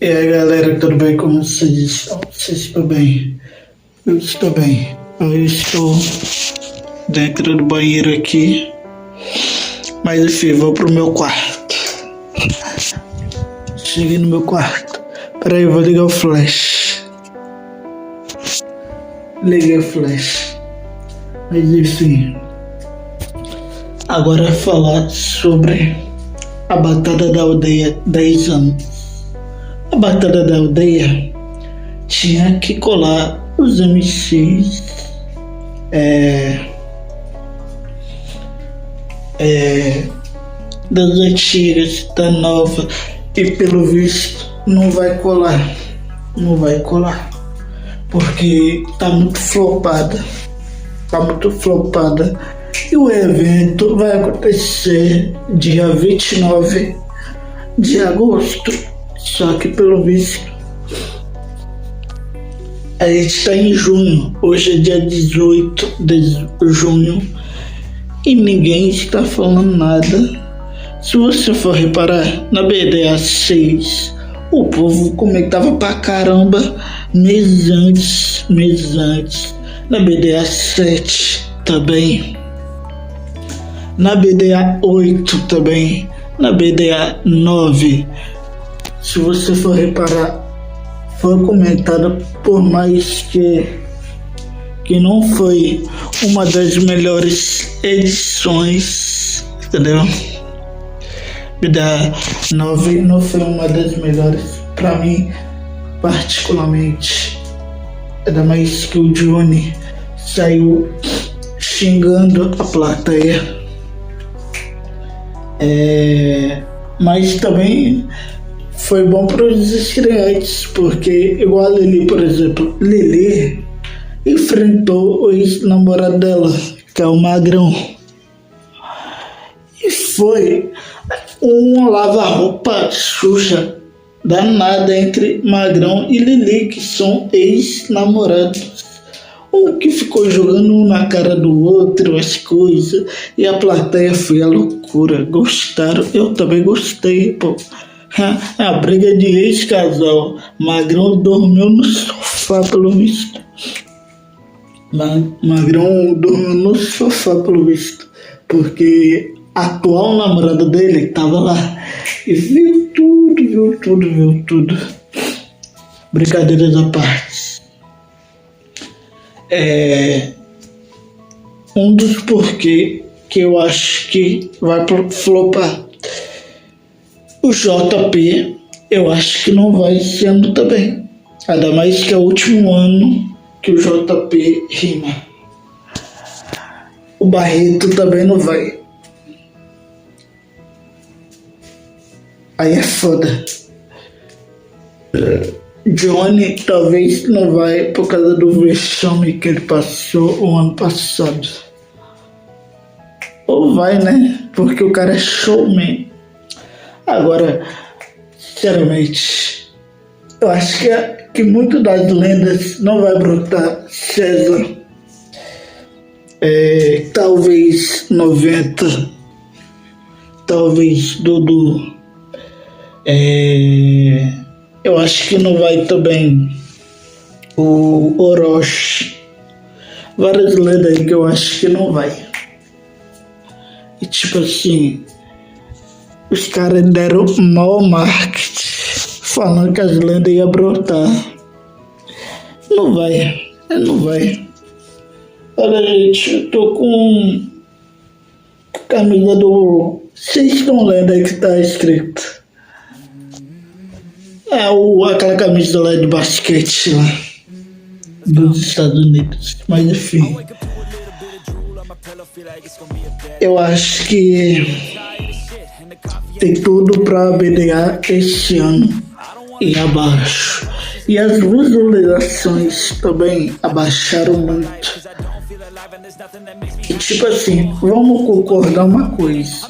E aí galera, tudo bem? Como vocês estão? Vocês estão bem? Eu estou bem. Eu estou dentro do banheiro aqui. Mas enfim, vou pro meu quarto. Cheguei no meu quarto. Peraí, eu vou ligar o flash. Liguei o flash. Mas enfim. Agora falar sobre a Batalha da Aldeia 10 anos. A Batalha da Aldeia tinha que colar os MCs das antigas, da nova, e pelo visto não vai colar. Não vai colar. Porque tá muito flopada. E o evento vai acontecer dia 29 de agosto. Só que pelo visto a gente está em junho. Hoje é dia 18 de junho e ninguém está falando nada. Se você for reparar, na BDA 6 o povo comentava pra caramba meses antes. Na BDA 7 também. Na BDA 8 também. Na BDA 9. Se você for reparar, foi comentado, por mais que não foi uma das melhores edições, entendeu? BDA 9 não foi uma das melhores, pra mim, particularmente. Ainda mais que o Johnny saiu xingando a plateia. Mas também foi bom para os estreantes, porque igual a Lili, por exemplo, Lili enfrentou o ex-namorado dela, que é o Magrão, e foi um lava-roupa suja danada entre Magrão e Lili, que são ex-namorados. Um que ficou jogando um na cara do outro as coisas, e a plateia foi a loucura. Gostaram? Eu também gostei, pô. A briga de ex-casal. Magrão dormiu no sofá, pelo visto. Magrão dormiu no sofá, pelo visto. Porque a atual namorada dele tava lá e viu tudo. Brincadeiras à parte. Um dos porquê que eu acho que vai flopar. O JP, eu acho que não vai esse ano também. Ainda mais que é o último ano que o JP rima. O Barreto também não vai. Aí é foda. Johnny talvez não vai por causa do vexame que ele passou o ano passado. Ou vai, né? Porque o cara é showman. Agora, sinceramente, eu acho que muito das lendas não vai brotar. César, talvez 90, talvez Dudu. Eu acho que não vai também o Orochi. Várias lendas aí que eu acho que não vai. E tipo assim, os caras deram mau marketing, falando que as lendas iam brotar. Não vai. Olha, gente, eu tô com a camisa do... Vocês estão lendo aí que tá escrito. Aquela camisa lá de basquete lá dos Estados Unidos. Mas enfim, eu acho que tem tudo pra BDA esse ano e abaixo. E as visualizações também abaixaram muito. E tipo assim, vamos concordar uma coisa.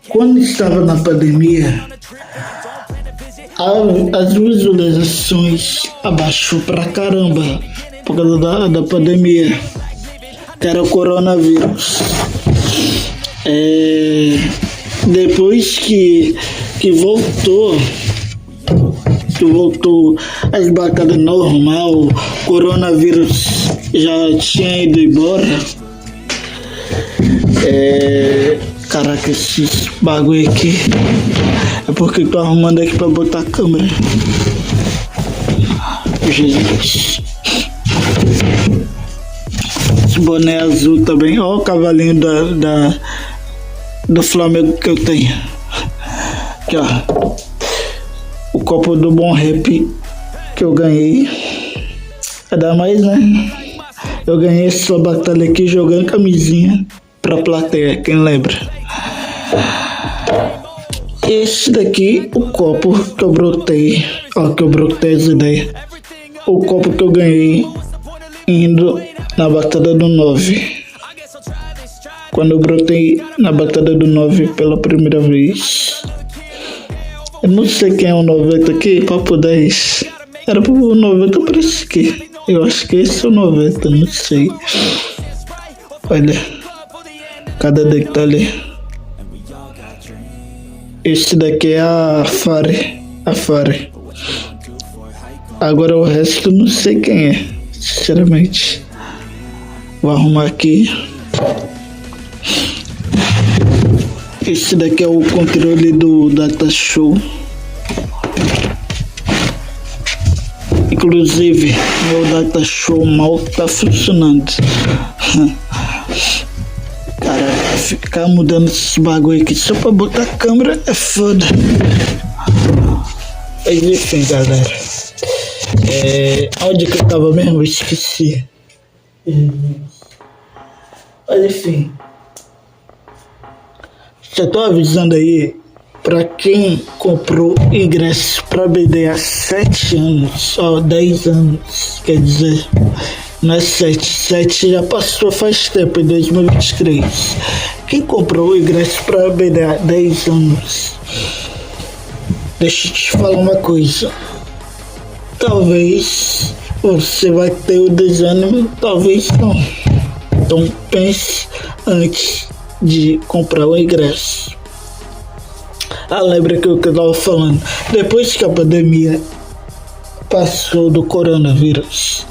Quando estava na pandemia, as visualizações abaixou pra caramba por causa da pandemia, que era o coronavírus. Depois que voltou, que voltou às bactérias normal, coronavírus já tinha ido embora. Caraca, esses bagulho aqui é porque eu tô arrumando aqui pra botar a câmera. Jesus. Esse boné azul também. Ó o cavalinho do Flamengo que eu tenho. Aqui, ó. O copo do Bom Rap que eu ganhei. Vai dar mais, né? Eu ganhei essa batalha aqui jogando camisinha pra plateia, quem lembra? Esse daqui, o copo que eu brotei. Ó, que eu brotei essa ideia. O copo que eu ganhei indo na Batalha do 9. Quando eu brotei na Batalha do 9 pela primeira vez. Eu não sei quem é o 90 aqui, papo 10. Era pro 90 por isso aqui. Eu acho que esse é o 90, não sei. Olha, cada detalhe. Esse daqui é a Fare. Agora o resto não sei quem é, sinceramente. Vou arrumar aqui. Esse daqui é o controle do Data Show. Inclusive, meu Data Show mal tá funcionando. Cara, ficar mudando esses bagulho aqui só pra botar a câmera é foda. Mas enfim, galera. Onde que eu tava mesmo? Eu esqueci. Mas enfim. Já tô avisando aí pra quem comprou ingresso pra BD há 7 anos, ó, 10 anos, quer dizer, não é 7 já passou faz tempo, em 2023. Quem comprou o ingresso pra BD há 10 anos, deixa eu te falar uma coisa. Talvez você vai ter o desânimo, talvez não. Então pense antes de comprar o ingresso. Lembra que eu estava falando, depois que a pandemia passou do coronavírus,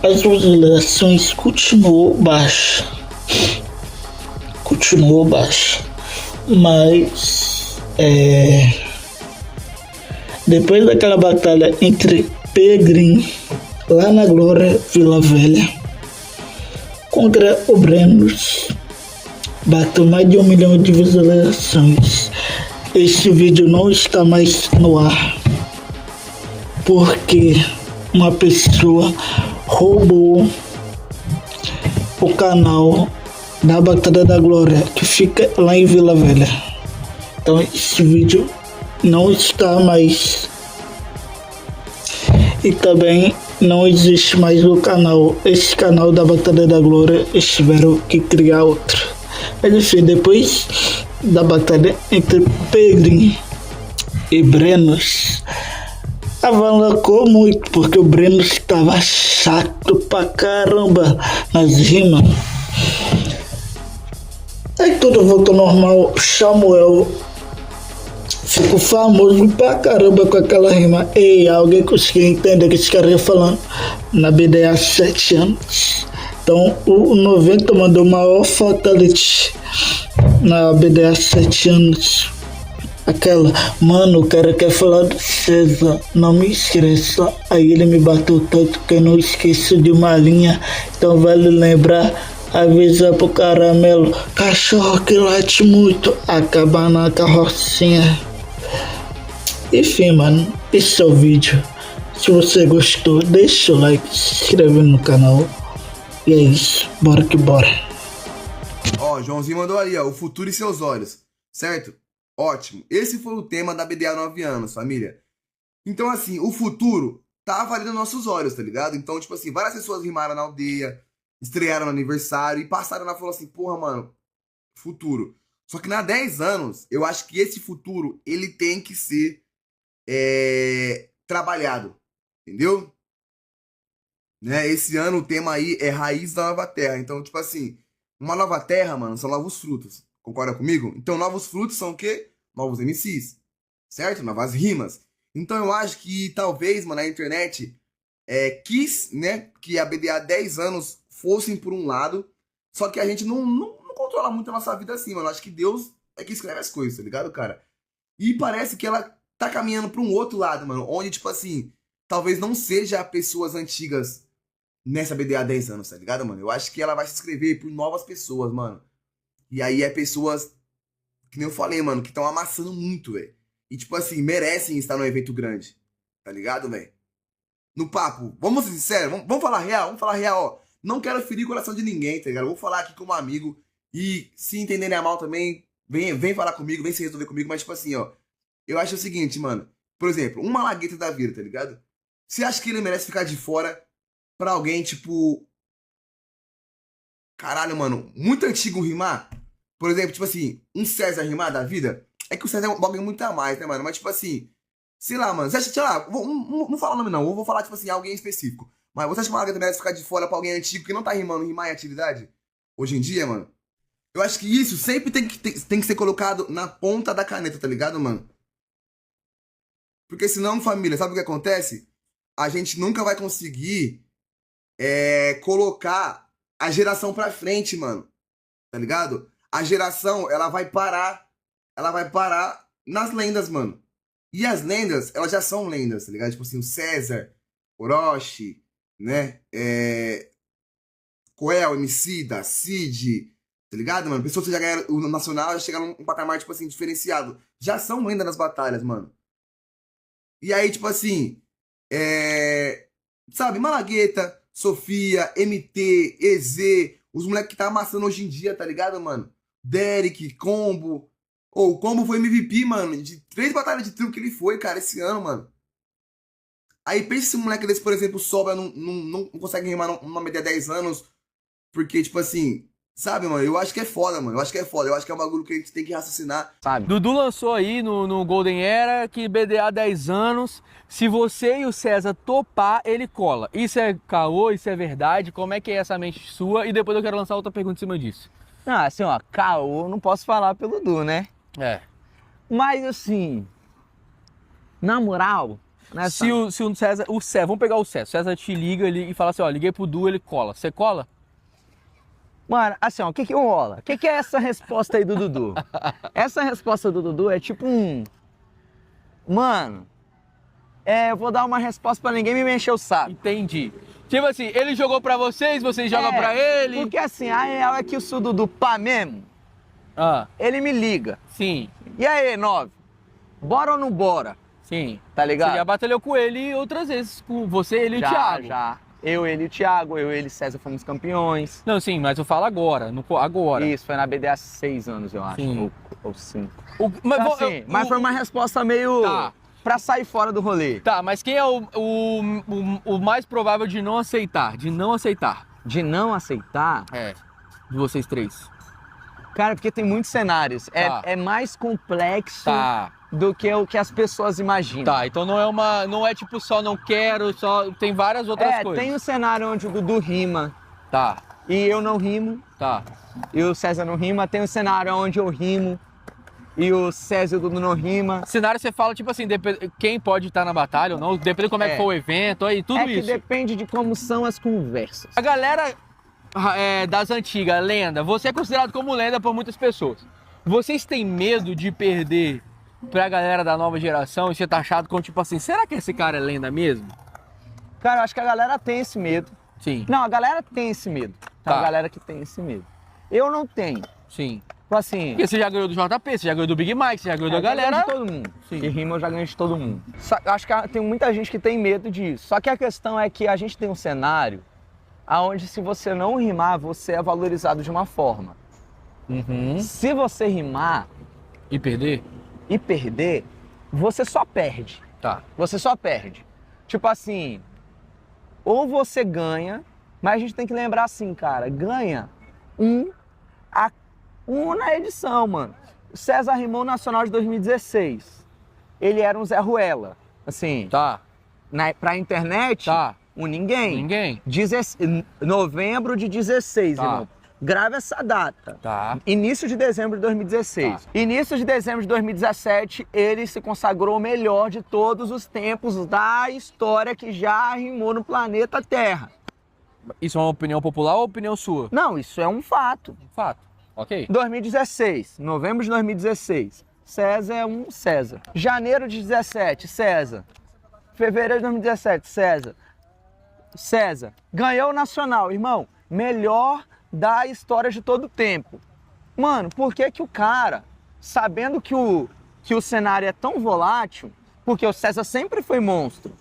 as visualizações continuou baixa, mas depois daquela batalha entre Pedrinho lá na Glória Vila Velha contra o Brenos, bateu mais de 1 milhão de visualizações. Esse vídeo não está mais no ar porque uma pessoa roubou o canal da Batalha da Glória, que fica lá em Vila Velha. Então esse vídeo não está mais, e também não existe mais o canal. Esse canal da Batalha da Glória, eles tiveram que criar outro. Mas enfim, depois da batalha entre Pedrinho e Brenos, avalacou muito, porque o Brenos estava chato pra caramba nas rimas. Aí tudo voltou normal. Samuel ficou famoso pra caramba com aquela rima. Ei, alguém conseguiu entender o que esse cara ia falando na BD há 7 anos. Então o 90 mandou maior fatality na BD há 7 anos. Aquela, mano, o cara quer falar do César, não me esqueça. Aí ele me bateu tanto que eu não esqueço de uma linha. Então vale lembrar, avisar pro caramelo, cachorro que late muito, acaba na carrocinha. Enfim, mano, esse é o vídeo. Se você gostou, deixa o like, se inscreve no canal. E é isso, bora que bora. Ó, Joãozinho mandou ali, ó, o futuro e seus olhos, certo? Ótimo. Esse foi o tema da BD há 9 anos, família. Então, assim, o futuro tava ali nos nossos olhos, tá ligado? Então, tipo assim, várias pessoas rimaram na aldeia, estrearam no aniversário e passaram lá e falaram assim, porra, mano, futuro. Só que na 10 anos, eu acho que esse futuro, ele tem que ser trabalhado, entendeu? Né? Esse ano o tema aí é Raiz da Nova Terra. Então, tipo assim, uma nova terra, mano, são novos frutos. Concorda comigo? Então, novos frutos são o quê? Novos MCs. certo? Novas rimas. Então eu acho que talvez, mano, a internet quis, né, que a BDA 10 anos fossem por um lado, só que a gente não controla muito a nossa vida assim, mano. Eu acho que Deus é que escreve as coisas, tá ligado, cara? E parece que ela tá caminhando pra um outro lado, mano, onde, tipo assim, talvez não seja pessoas antigas nessa BDA 10 anos, tá ligado, mano? Eu acho que ela vai se inscrever por novas pessoas, mano. E aí é pessoas, que nem eu falei, mano, que estão amassando muito, velho. E, tipo assim, merecem estar num evento grande, tá ligado, velho? No papo, vamos ser sinceros, vamos falar real, ó. Não quero ferir o coração de ninguém, tá ligado? Eu vou falar aqui como amigo. E se entenderem a mal também, vem falar comigo, vem se resolver comigo. Mas, tipo assim, ó, eu acho o seguinte, mano. Por exemplo, um Malagueta da vida, tá ligado? Você acha que ele merece ficar de fora pra alguém, tipo... Caralho, mano, muito antigo rimar? Por exemplo, tipo assim, um César rimar da vida? É que o César é um bagulho muito a mais, né, mano? Mas, tipo assim... Sei lá, mano. Você acha, sei lá, não falar o nome não, eu vou falar, tipo assim, alguém específico. Mas você acha que o Malagueta merece ficar de fora pra alguém antigo que não tá rimando, rimar em atividade? Hoje em dia, mano? Eu acho que isso sempre tem que ser colocado na ponta da caneta, tá ligado, mano? Porque senão, família, sabe o que acontece? A gente nunca vai conseguir colocar a geração pra frente, mano. Tá ligado? A geração, ela vai parar nas lendas, mano. E as lendas, elas já são lendas, tá ligado? Tipo assim, o César, Orochi, né? Coel, Emicida, Cid, tá ligado, mano? Pessoas que já ganharam o Nacional, já chegaram num patamar, tipo assim, diferenciado. Já são lenda nas batalhas, mano. E aí, tipo assim, sabe, Malagueta, Sofia, MT, EZ, os moleques que tá amassando hoje em dia, tá ligado, mano? Derek, Combo. O Combo foi MVP, mano, de 3 batalhas de trio que ele foi, cara, esse ano, mano. Aí pensa se um moleque desse, por exemplo, sobra, não consegue rimar numa média 10 anos, porque, tipo assim, sabe, mano, eu acho que é foda, mano, eu acho que é um bagulho que a gente tem que raciocinar, sabe? Dudu lançou aí no Golden Era que BDA 10 anos, se você e o César topar, ele cola. Isso é caô, isso é verdade, como é que é essa mente sua? E depois eu quero lançar outra pergunta em cima disso. Ah, assim, ó, caô, não posso falar pelo Du, né? Mas, assim, na moral... Se o César, vamos pegar o César te liga e fala assim, ó, liguei pro Du, ele cola. Você cola? Mano, assim, ó, o que rola? O que é essa resposta aí do Dudu? Essa resposta do Dudu é tipo Mano, eu vou dar uma resposta pra ninguém me encher o saco. Entendi. Tipo assim, ele jogou pra vocês jogam pra ele? Porque assim, a real é que o Dudu, pá mesmo, ele me liga. Sim. E aí, 9? Bora ou não bora? Sim. Tá ligado? Você já batalhou com ele outras vezes, com você, ele e o Thiago. Já. Eu, ele e o Thiago, ele e César fomos campeões. Não, sim, mas eu falo agora, agora. Isso, foi na BD há 6 anos, eu acho, sim. ou 5. Mas foi uma resposta meio... Tá. Pra sair fora do rolê. Tá, mas quem é o mais provável de não aceitar? De não aceitar? De vocês 3. Cara, porque tem muitos cenários. Tá. É mais complexo... Tá. Do que o que as pessoas imaginam. Tá, então não é tipo só não quero, só tem várias outras coisas. Tem um cenário onde o Dudu rima. Tá. E eu não rimo. Tá. E o César não rima. Tem um cenário onde eu rimo e o César e o Dudu não rima. Cenário você fala tipo assim, quem pode estar na batalha ou não, depende de como é que for o evento, aí tudo isso. Que depende de como são as conversas. A galera das antigas, lenda, você é considerado como lenda por muitas pessoas. Vocês têm medo de perder pra galera da nova geração e ser taxado como tipo assim, será que esse cara é lenda mesmo? Cara, eu acho que a galera tem esse medo. Sim. Não, a galera tem esse medo. Tá. A galera que tem esse medo. Eu não tenho. Sim. Tipo assim... Porque você já ganhou do JP, você já ganhou do Big Mike, você já ganhou da galera... de todo mundo. Sim. E rima eu já ganhei de todo mundo. Acho que tem muita gente que tem medo disso. Só que a questão é que a gente tem um cenário onde se você não rimar, você é valorizado de uma forma. Uhum. Se você rimar... E perder? E perder, você só perde. Tá. Você só perde. Tipo assim, ou você ganha, mas a gente tem que lembrar assim, cara, ganha um na edição, mano. O César rimou Nacional de 2016. Ele era um Zé Ruela. Assim, Tá. Pra internet, Tá. um ninguém. Ninguém. Novembro de 16, Tá. irmão. Grave essa data. Tá. Início de dezembro de 2016. Tá. Início de dezembro de 2017, ele se consagrou o melhor de todos os tempos da história que já rimou no planeta Terra. Isso é uma opinião popular ou opinião sua? Não, isso é um fato. Fato. Ok. 2016, novembro de 2016, César é um César. Janeiro de 17, César. Fevereiro de 2017, César. César. Ganhou o Nacional, irmão. Melhor da história de todo o tempo. Mano, por que que o cara, sabendo que o cenário é tão volátil, porque o César sempre foi monstro,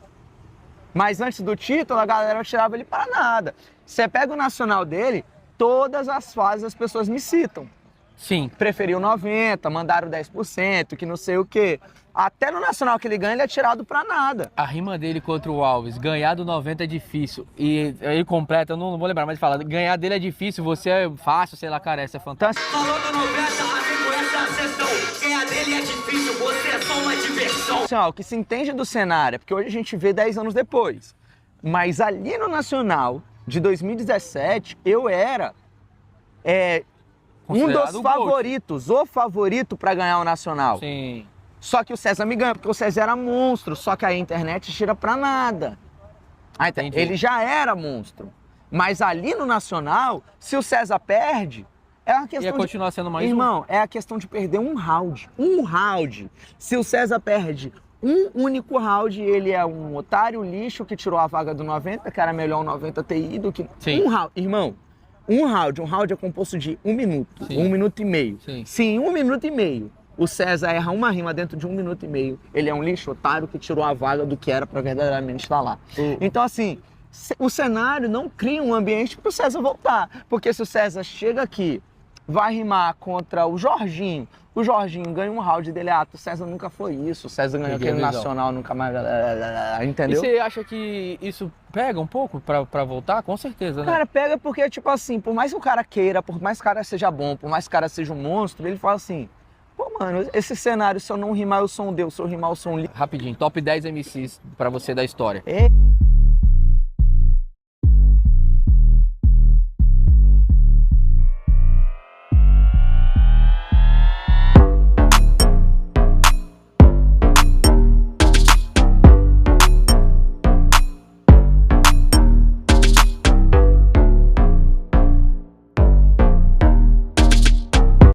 mas antes do título a galera tirava ele para nada. Você pega o Nacional dele, todas as fases as pessoas me citam. Sim. Preferiu 90, mandaram 10%, que não sei o quê. Até no Nacional que ele ganha, ele é tirado pra nada. A rima dele contra o Alves, ganhar do 90 é difícil. E ele completa, eu não vou lembrar, mas fala, ganhar dele é difícil, você é fácil, sei lá, cara, essa é fantástica. Falou do 90, amigo, essa é a sessão. Ganhar dele é difícil, você é só uma diversão. Assim, ó, o que se entende do cenário é porque hoje a gente vê 10 anos depois. Mas ali no Nacional de 2017, eu era um Considerado dos o GOAT. favoritos, o favorito pra ganhar o Nacional. Sim. Só que o César me ganha, porque o César era monstro, só que a internet tira pra nada. Entendi. Ele já era monstro. Mas ali no Nacional, se o César perde, é uma questão Ia continuar sendo mais Irmão, é a questão de perder um round. Um round. Se o César perde um único round, ele é um otário lixo que tirou a vaga do 90, que era melhor o 90 ter ido. Que... Sim. Um round. Irmão, um round é composto de 1 minuto, Sim. 1 minuto e meio. Sim. Se em 1 minuto e meio o César erra uma rima dentro de 1 minuto e meio, ele é um lixo otário que tirou a vaga do que era pra verdadeiramente estar lá. Então, assim, o cenário não cria um ambiente pro César voltar. Porque se o César chega aqui, vai rimar contra o Jorginho ganha um round dele, o César nunca foi isso, o César ganhou Peguei a aquele visão. Nacional, nunca mais... E Entendeu? você acha que isso pega um pouco pra voltar? Com certeza, né? Cara, pega porque, tipo assim, por mais que o cara queira, por mais que o cara seja bom, por mais que o cara seja um monstro, ele fala assim, pô, mano, esse cenário, se eu não rimar, eu sou um deus, se eu rimar, eu sou um... Rapidinho, top 10 MCs pra você da história. É.